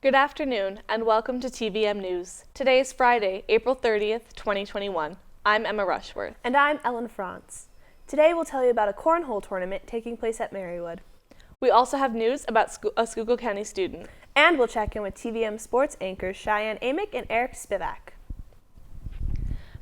Good afternoon and welcome to TVM-News. Today is Friday, April 30th, 2021. I'm Emma Rushworth. And I'm Ellen France. Today we'll tell you about a cornhole tournament taking place at Marywood. We also have news about a Schuylkill County student. And we'll check in with TVM sports anchors Cheyenne Amick and Eric Spivak.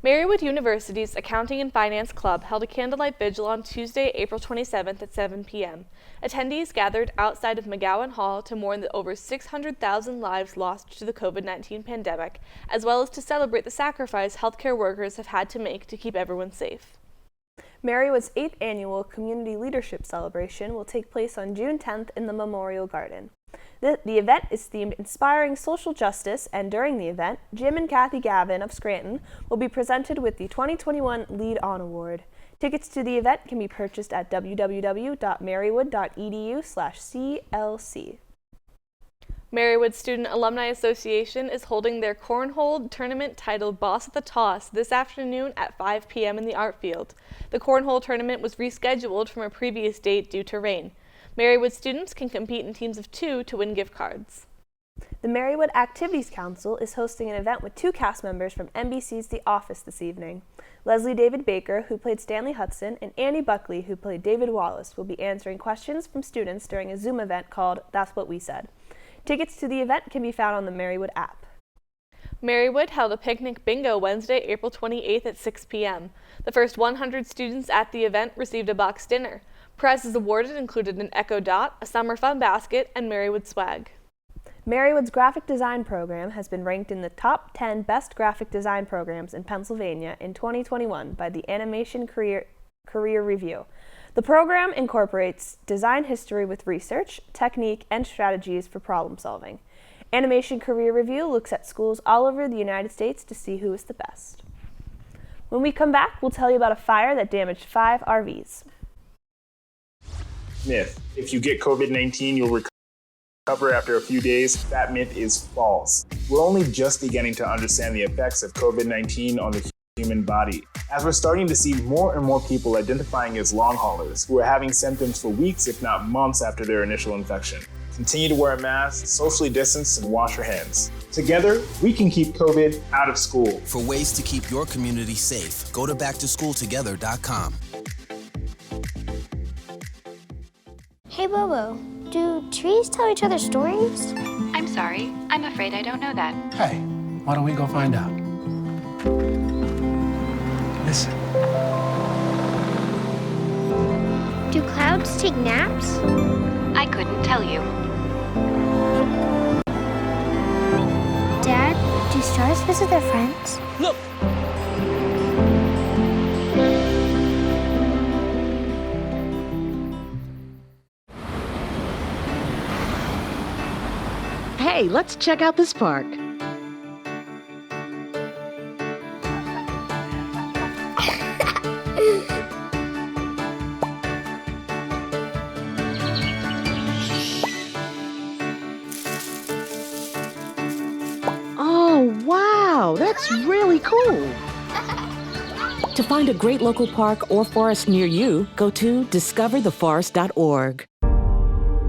Marywood-University's Accounting and Finance Club held a candlelight vigil on Tuesday, April 27th at 7 p.m. Attendees gathered outside of McGowan Hall to mourn the over 600,000 lives lost to the COVID-19 pandemic, as well as to celebrate the sacrifice healthcare workers have had to make to keep everyone safe. Marywood's 8th annual Community Leadership Celebration will take place on June 10th in the Memorial Garden. The event is themed Inspiring Social Justice, and during the event, Jim and Kathy Gavin of Scranton will be presented with the 2021 Lead On Award. Tickets to the event can be purchased at www.marywood.edu/CLC. Marywood Student Alumni Association is holding their cornhole tournament titled Boss at the Toss this afternoon at 5 p.m. in the art field. The cornhole tournament was rescheduled from a previous date due to rain. Marywood students can compete in teams of 2 to win gift cards. The Marywood Activities Council is hosting an event with 2 cast members from NBC's The Office this evening. Leslie David Baker, who played Stanley Hudson, and Andy Buckley, who played David Wallace, will be answering questions from students during a Zoom event called That's What We Said. Tickets to the event can be found on the Marywood app. Marywood held a picnic bingo Wednesday, April 28th at 6 p.m. The first 100 students at the event received a box dinner. Prizes awarded included an Echo Dot, a summer fun basket, and Marywood swag. Marywood's graphic design program has been ranked in the top 10 best graphic design programs in Pennsylvania in 2021 by the Animation Career Review. The program incorporates design history with research, technique, and strategies for problem solving. Animation Career Review looks at schools all over the United States to see who is the best. When we come back, we'll tell you about a fire that damaged 5 RVs. Myth. If you get COVID-19, you'll recover after a few days. That myth is false. We're only just beginning to understand the effects of COVID-19 on the human body, as we're starting to see more and more people identifying as long haulers who are having symptoms for weeks, if not months, after their initial infection. Continue to wear a mask, socially distance, and wash your hands. Together, we can keep COVID out of school. For ways to keep your community safe, go to backtoschooltogether.com. Hey Bobo, do trees tell each other stories? I'm sorry, I'm afraid I don't know that. Hey, why don't we go find out? Listen. Do clouds take naps? I couldn't tell you. Dad, do stars visit their friends? Look! Hey, let's check out this park. Oh, wow, that's really cool. To find a great local park or forest near you, go to discovertheforest.org.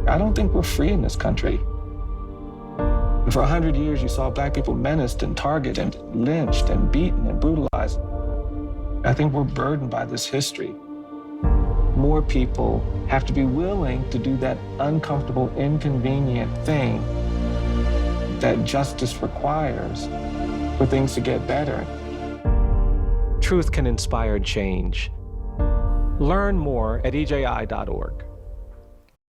I don't think we're free in this country. For 100 years, you saw Black people menaced and targeted and lynched and beaten and brutalized. I think we're burdened by this history. More people have to be willing to do that uncomfortable, inconvenient thing that justice requires for things to get better. Truth can inspire change. Learn more at EJI.org.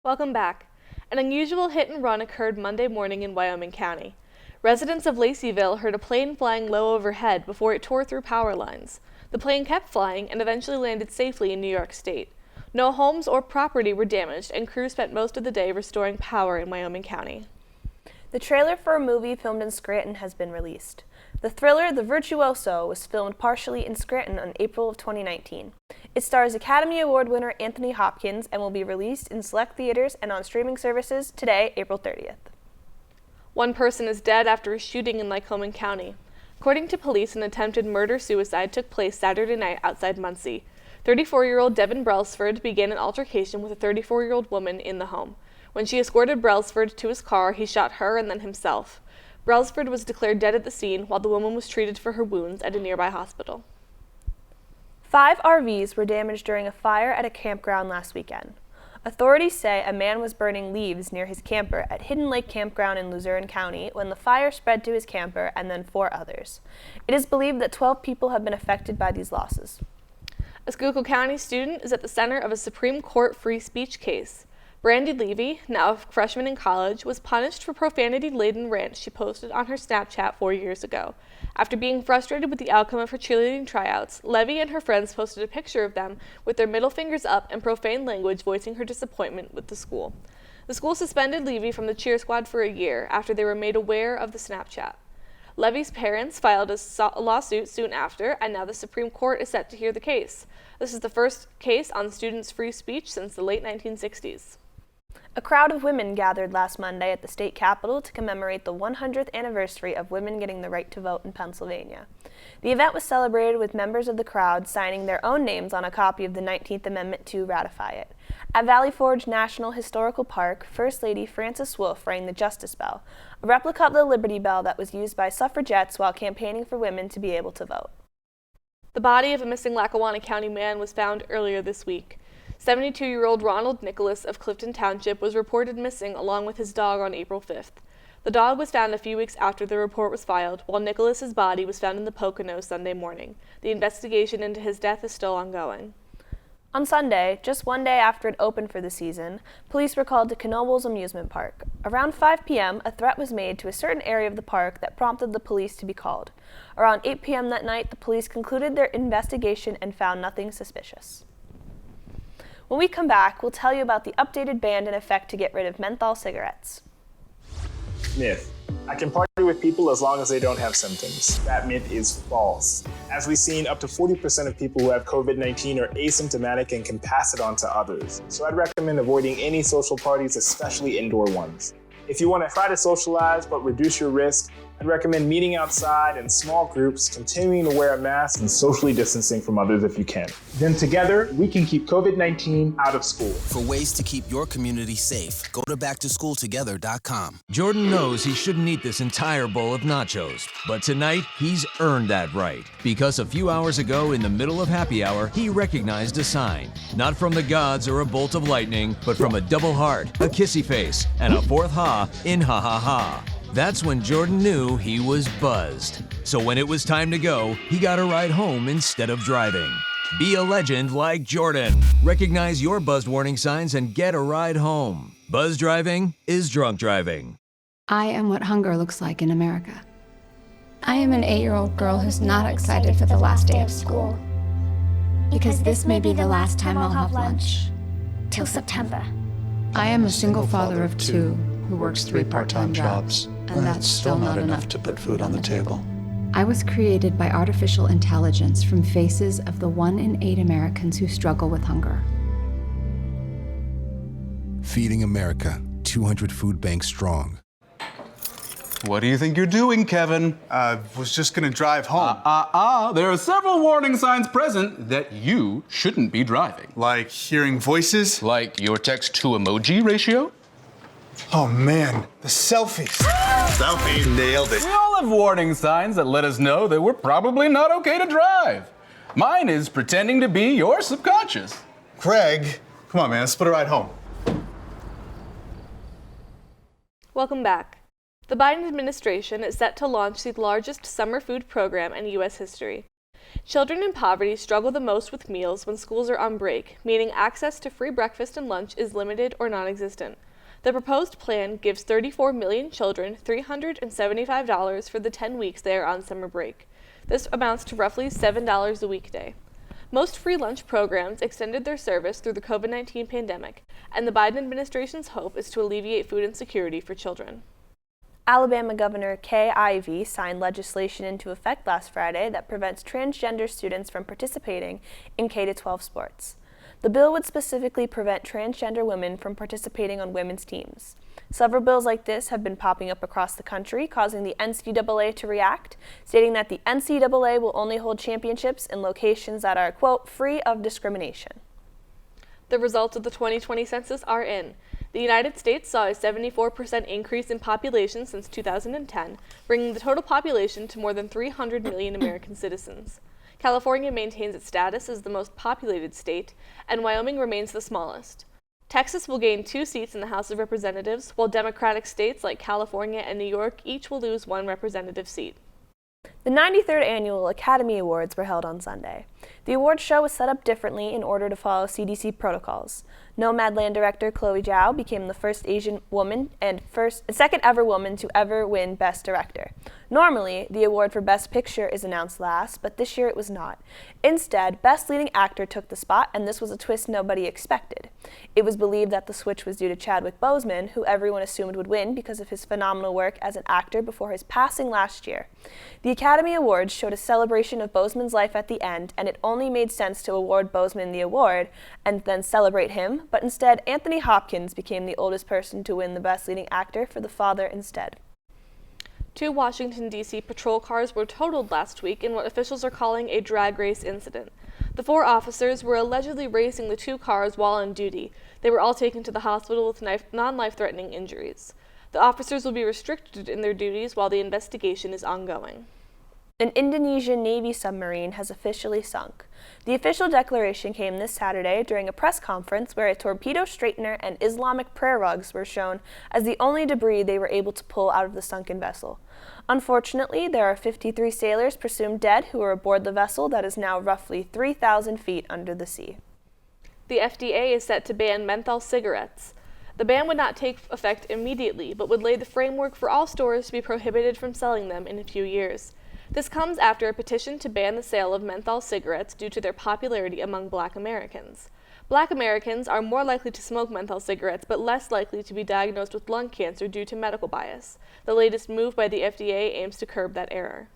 Welcome back. An unusual hit and run occurred Monday morning in Wyoming County. Residents of Laceyville heard a plane flying low overhead before it tore through power lines. The plane kept flying and eventually landed safely in New York State. No homes or property were damaged, and crews spent most of the day restoring power in Wyoming County. The trailer for a movie filmed in Scranton has been released. The thriller The Virtuoso was filmed partially in Scranton in April of 2019. It stars Academy Award winner Anthony Hopkins and will be released in select theaters and on streaming services today, April 30th. One person is dead after a shooting in Lycoming County. According to police, an attempted murder-suicide took place Saturday night outside Muncie. 34-year-old Devin Brailsford began an altercation with a 34-year-old woman in the home. When she escorted Brailsford to his car, he shot her and then himself. Brailsford was declared dead at the scene while the woman was treated for her wounds at a nearby hospital. 5 RVs were damaged during a fire at a campground last weekend. Authorities say a man was burning leaves near his camper at Hidden Lake Campground in Luzerne County when the fire spread to his camper and then 4 others. It is believed that 12 people have been affected by these losses. A Schuylkill County student is at the center of a Supreme Court free speech case. Brandy Levy, now a freshman in college, was punished for profanity-laden rants she posted on her Snapchat 4 years ago. After being frustrated with the outcome of her cheerleading tryouts, Levy and her friends posted a picture of them with their middle fingers up and profane language voicing her disappointment with the school. The school suspended Levy from the cheer squad for a year after they were made aware of the Snapchat. Levy's parents filed a lawsuit soon after, and now the Supreme Court is set to hear the case. This is the first case on students' free speech since the late 1960s. A crowd of women gathered last Monday at the state capitol to commemorate the 100th anniversary of women getting the right to vote in Pennsylvania. The event was celebrated with members of the crowd signing their own names on a copy of the 19th Amendment to ratify it. At Valley Forge National Historical Park, First Lady Frances Wolf rang the Justice Bell, a replica of the Liberty Bell that was used by suffragettes while campaigning for women to be able to vote. The body of a missing Lackawanna County man was found earlier this week. 72-year-old Ronald Nicholas of Clifton Township was reported missing along with his dog on April 5th. The dog was found a few weeks after the report was filed, while Nicholas's body was found in the Pocono Sunday morning. The investigation into his death is still ongoing. On Sunday, just one day after it opened for the season, police were called to Knoebels Amusement Park. Around 5 p.m., a threat was made to a certain area of the park that prompted the police to be called. Around 8 p.m. that night, the police concluded their investigation and found nothing suspicious. When we come back, we'll tell you about the updated ban in effect to get rid of menthol cigarettes. Myth. I can party with people as long as they don't have symptoms. That myth is false. As we've seen, up to 40% of people who have COVID-19 are asymptomatic and can pass it on to others. So I'd recommend avoiding any social parties, especially indoor ones. If you want to try to socialize but reduce your risk, I'd recommend meeting outside in small groups, continuing to wear a mask, and socially distancing from others if you can. Then together, we can keep COVID-19 out of school. For ways to keep your community safe, go to backtoschooltogether.com. Jordan knows he shouldn't eat this entire bowl of nachos, but tonight he's earned that right. Because a few hours ago in the middle of happy hour, he recognized a sign. Not from the gods or a bolt of lightning, but from a double heart, a kissy face, and a fourth ha in ha ha ha. That's when Jordan knew he was buzzed. So when it was time to go, he got a ride home instead of driving. Be a legend like Jordan. Recognize your buzzed warning signs and get a ride home. Buzz driving is drunk driving. I am what hunger looks like in America. I am an 8-year-old girl who's not excited for the last day of school. Because this may be the last time I'll have lunch. Till September. I am a single father of 2 who works 3 part-time jobs. And that's still not enough to put food on the table. I was created by artificial intelligence from faces of the 1 in 8 Americans who struggle with hunger. Feeding America, 200 food banks strong. What do you think you're doing, Kevin? Was just gonna drive home. There are several warning signs present that you shouldn't be driving. Like hearing voices? Like your text-to-emoji ratio? Oh man, the selfies. Selfie, nailed it. We all have warning signs that let us know that we're probably not okay to drive. Mine is pretending to be your subconscious. Greg, come on man, let's put a ride home. Welcome back. The Biden administration is set to launch the largest summer food program in U.S. history. Children in poverty struggle the most with meals when schools are on break, meaning access to free breakfast and lunch is limited or non-existent. The proposed plan gives 34 million children $375 for the 10 weeks they are on summer break. This amounts to roughly $7 a weekday. Most free lunch programs extended their service through the COVID-19 pandemic, and the Biden administration's hope is to alleviate food insecurity for children. Alabama Governor Kay Ivey signed legislation into effect last Friday that prevents transgender students from participating in K-12 sports. The bill would specifically prevent transgender women from participating on women's teams. Several bills like this have been popping up across the country, causing the NCAA to react, stating that the NCAA will only hold championships in locations that are, quote, free of discrimination. The results of the 2020 census are in. The United States saw a 74% increase in population since 2010, bringing the total population to more than 300 million American citizens. California maintains its status as the most populated state, and Wyoming remains the smallest. Texas will gain 2 seats in the House of Representatives, while Democratic states like California and New York each will lose 1 representative seat. The 93rd Annual Academy Awards were held on Sunday. The awards show was set up differently in order to follow CDC protocols. Nomadland director Chloe Zhao became the first Asian woman and second ever woman to ever win Best Director. Normally, the award for Best Picture is announced last, but this year it was not. Instead, Best Leading Actor took the spot, and this was a twist nobody expected. It was believed that the switch was due to Chadwick Boseman, who everyone assumed would win because of his phenomenal work as an actor before his passing last year. The Academy Awards showed a celebration of Boseman's life at the end, and it only made sense to award Boseman the award and then celebrate him, but instead Anthony Hopkins became the oldest person to win the Best Leading Actor for The Father instead. 2 Washington, D.C. patrol cars were totaled last week in what officials are calling a drag race incident. The 4 officers were allegedly racing the 2 cars while on duty. They were all taken to the hospital with non-life-threatening injuries. The officers will be restricted in their duties while the investigation is ongoing. An Indonesian Navy submarine has officially sunk. The official declaration came this Saturday during a press conference where a torpedo straightener and Islamic prayer rugs were shown as the only debris they were able to pull out of the sunken vessel. Unfortunately, there are 53 sailors presumed dead who were aboard the vessel that is now roughly 3,000 feet under the sea. The FDA is set to ban menthol cigarettes. The ban would not take effect immediately, but would lay the framework for all stores to be prohibited from selling them in a few years. This comes after a petition to ban the sale of menthol cigarettes due to their popularity among Black Americans. Black Americans are more likely to smoke menthol cigarettes, but less likely to be diagnosed with lung cancer due to medical bias. The latest move by the FDA aims to curb that error.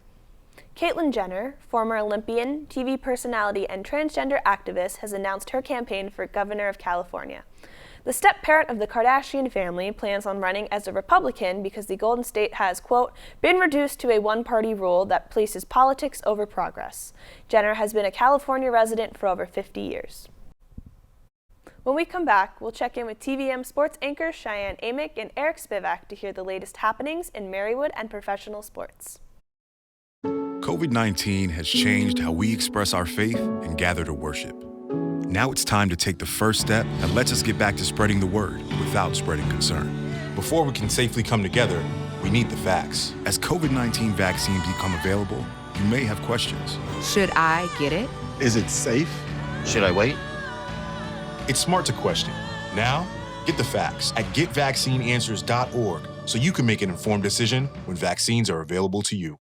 Caitlyn Jenner, former Olympian, TV personality, and transgender activist, has announced her campaign for governor of California. The step-parent of the Kardashian family plans on running as a Republican because the Golden State has, quote, been reduced to a one-party rule that places politics over progress. Jenner has been a California resident for over 50 years. When we come back, we'll check in with TVM sports anchors Cheyenne Amick and Eric Spivak to hear the latest happenings in Marywood and professional sports. COVID-19 has changed how we express our faith and gather to worship. Now it's time to take the first step that lets us get back to spreading the word without spreading concern. Before we can safely come together, we need the facts. As COVID-19 vaccines become available, you may have questions. Should I get it? Is it safe? Should I wait? It's smart to question. Now, get the facts at getvaccineanswers.org so you can make an informed decision when vaccines are available to you.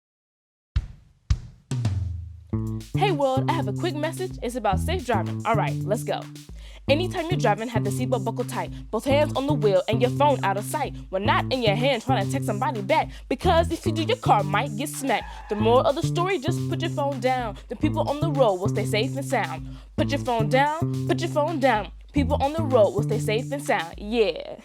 Hey world, I have a quick message. It's about safe driving. All right, let's go. Anytime you're driving, have the seatbelt buckled tight, both hands on the wheel and your phone out of sight. When not in your hand trying to text somebody back, because if you do, your car might get smacked. The moral of the story, just put your phone down. The people on the road will stay safe and sound. Put your phone down, put your phone down. People on the road will stay safe and sound. Yeah.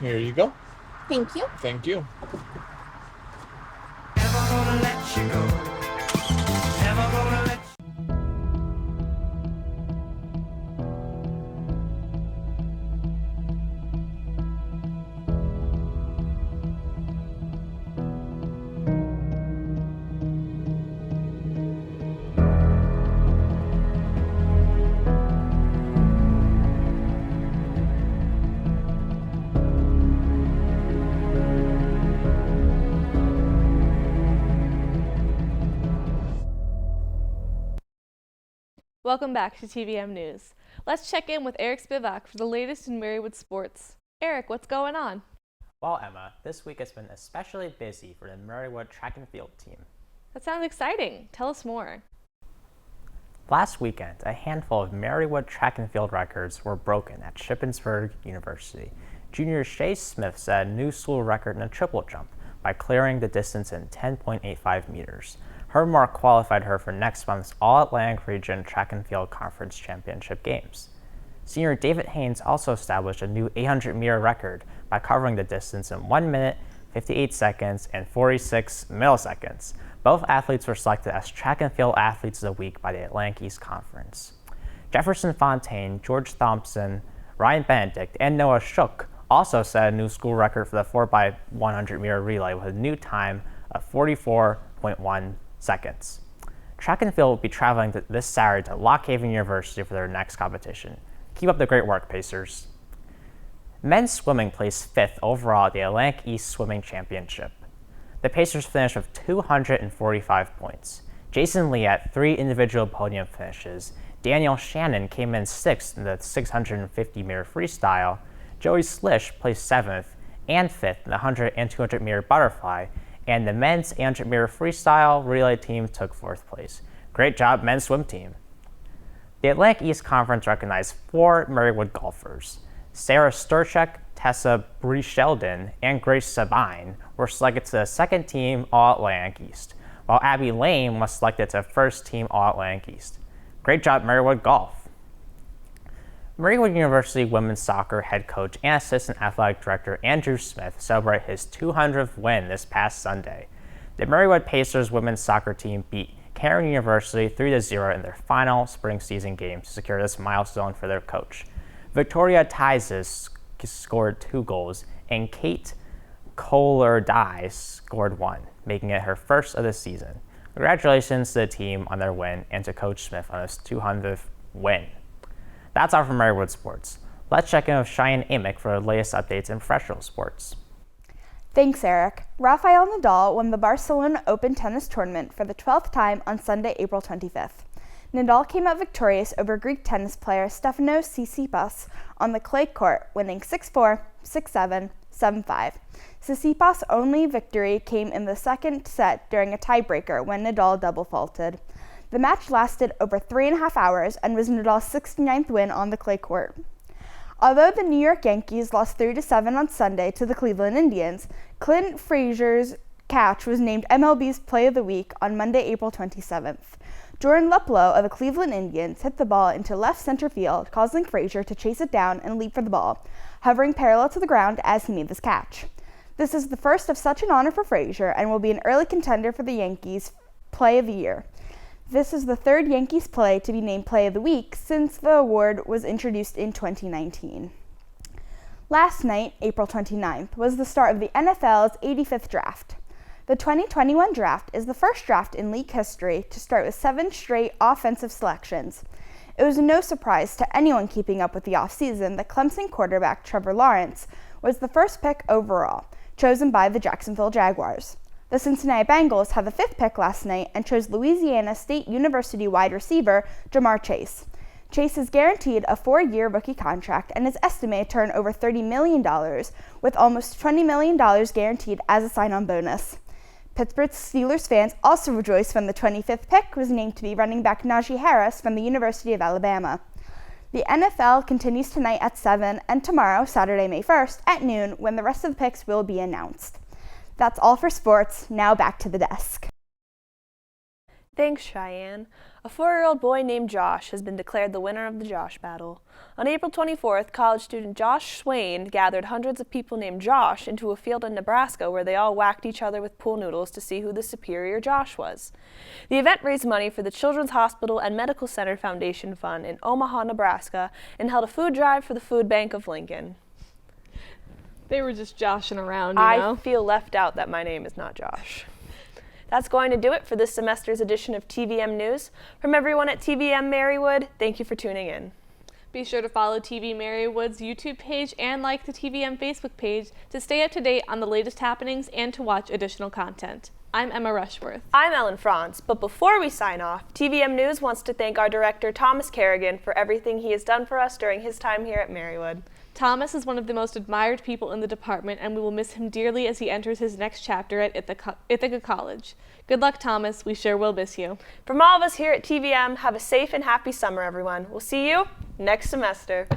Here you go. Thank you. Thank you. Never gonna let you go. Never gonna let you Welcome back to TVM-News. Let's check in with Eric Spivak for the latest in Marywood sports. Eric, what's going on? Well, Emma, this week has been especially busy for the Marywood track and field team. That sounds exciting. Tell us more. Last weekend, a handful of Marywood track and field records were broken at Shippensburg University. junior Shay Smith set a new school record in a triple jump by clearing the distance in 10.85 meters. Her mark qualified her for next month's All-Atlantic Region Track and Field Conference Championship Games. Senior David Haynes also established a new 800-meter record by covering the distance in 1 minute, 58 seconds, and 46 milliseconds. Both athletes were selected as Track and Field Athletes of the Week by the Atlantic East Conference. Jefferson Fontaine, George Thompson, Ryan Benedict, and Noah Shook also set a new school record for the 4x100 meter relay with a new time of 44.1 seconds. Track and Field will be traveling this Saturday to Lock Haven University for their next competition. Keep up the great work, Pacers. Men's swimming placed 5th overall at the Atlantic East Swimming Championship. The Pacers finished with 245 points. Jason Lee had 3 individual podium finishes. Daniel Shannon came in 6th in the 650-meter freestyle. Joey Slish placed 7th and 5th in the 100 and 200-meter butterfly. And the men's 800-meter freestyle relay team took 4th place. Great job, men's swim team. The Atlantic East Conference recognized 4 Marywood golfers. Sarah Sturchek, Tessa Bree-Sheldon, and Grace Sabine were selected to the second team All-Atlantic East, while Abby Lane was selected to first team All-Atlantic East. Great job, Marywood Golf. Marywood-University women's soccer head coach and assistant athletic director Andrew Smith celebrated his 200th win this past Sunday. The Marywood Pacers women's soccer team beat Cairn University 3-0 in their final spring season game to secure this milestone for their coach. Victoria Tizes scored 2 goals, and Kate Kohler-Dye scored 1, making it her first of the season. Congratulations to the team on their win and to Coach Smith on his 200th win. That's all from Marywood Sports. Let's check in with Cheyenne Amick for the latest updates in professional sports. Thanks, Eric. Rafael Nadal won the Barcelona Open tennis tournament for the 12th time on Sunday, April 25th. Nadal came out victorious over Greek tennis player Stefanos Tsitsipas on the clay court, winning 6-4, 6-7, 7-5. Tsitsipas' only victory came in the second set during a tiebreaker when Nadal double faulted. The match lasted over 3.5 hours and was Nadal's 69th win on the clay court. Although the New York Yankees lost 3-7 on Sunday to the Cleveland Indians, Clint Frazier's catch was named MLB's Play of the Week on Monday, April 27th. Jordan Luplow of the Cleveland Indians hit the ball into left center field, causing Frazier to chase it down and leap for the ball, hovering parallel to the ground as he made this catch. This is the first of such an honor for Frazier and will be an early contender for the Yankees Play of the Year. This is the 3rd Yankees play to be named Play of the Week since the award was introduced in 2019. Last night, April 29th, was the start of the NFL's 85th draft. The 2021 draft is the first draft in league history to start with 7 straight offensive selections. It was no surprise to anyone keeping up with the offseason that Clemson quarterback Trevor Lawrence was the first pick overall, chosen by the Jacksonville Jaguars. The Cincinnati Bengals had the 5th pick last night and chose Louisiana State University wide receiver Jamar Chase. Chase is guaranteed a 4-year rookie contract and is estimated to earn over $30 million, with almost $20 million guaranteed as a sign-on bonus. Pittsburgh Steelers fans also rejoiced when the 25th pick was named to be running back Najee Harris from the University of Alabama. The NFL continues tonight at 7 and tomorrow, Saturday, May 1st, at noon when the rest of the picks will be announced. That's all for sports. Now back to the desk. Thanks, Cheyenne. A 4-year-old boy named Josh has been declared the winner of the Josh Battle. On April 24th, college student Josh Swain gathered hundreds of people named Josh into a field in Nebraska where they all whacked each other with pool noodles to see who the superior Josh was. The event raised money for the Children's Hospital and Medical Center Foundation Fund in Omaha, Nebraska, and held a food drive for the Food Bank of Lincoln. They were just joshing around, you know? I feel left out that my name is not Josh. That's going to do it for this semester's edition of TVM-News. From everyone at TVM-Marywood, thank you for tuning in. Be sure to follow TV-Marywood's YouTube page and like the TVM Facebook page to stay up to date on the latest happenings and to watch additional content. I'm Emma Rushworth. I'm Ellen Franz, but before we sign off, TVM-News wants to thank our director, Thomas Kerrigan, for everything he has done for us during his time here at Marywood. Thomas is one of the most admired people in the department, and we will miss him dearly as he enters his next chapter at Ithaca College. Good luck, Thomas. We sure will miss you. From all of us here at TVM, have a safe and happy summer, everyone. We'll see you next semester.